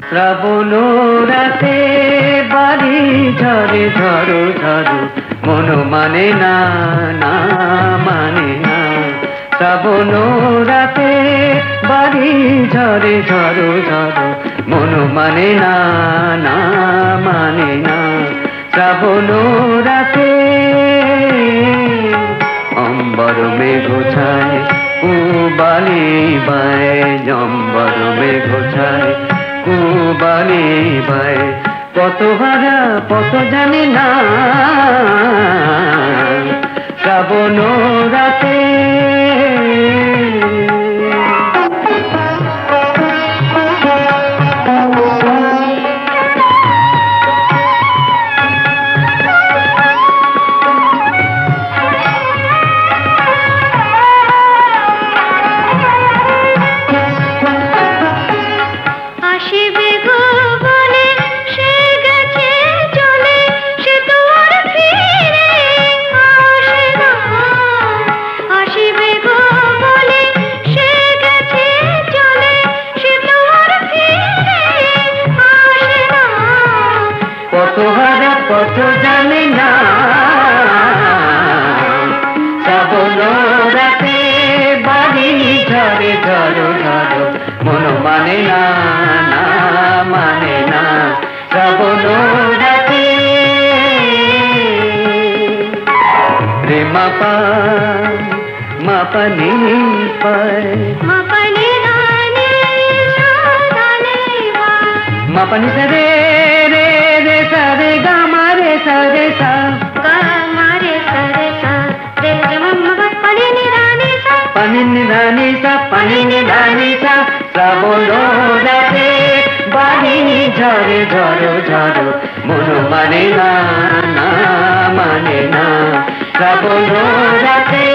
শ্রাবণ রাতে বাড়ি ঝরে ঝড়ো ঝড়ো মন মানে না না মানে না। শ্রাবণ রাতে বাড়ি ঝরে ঝড়ো ঝড়ো মন মানে না না মানে না। শ্রাবণ রাতে অম্বর মেঘ ছায় কুবালি বায়, অম্বর মেঘ ছায় কুবালি বায়। কত হারা কত জানি না শ্রাবণ রাতে। কত হারা কত জানি না শ্রাবণ রাতে বাড়ি ঝরে ঝড়ো ঝড়ো মন মানে না না মানে না। শ্রাবণ রাতে রে মাপা মাপা নি পায় মাপানি সরে রে রে সরে গামা রে সরে সা গামা রে সরে সা রে রে মাম্মা পানি নি রানী সা পানি নি রানী সা পানি নি রানী সা। শ্রাবণ রাতে বাড়ি ঝরে ঝড়ো ঝড়ো মন মানে না না মানে না। শ্রাবণ রাতে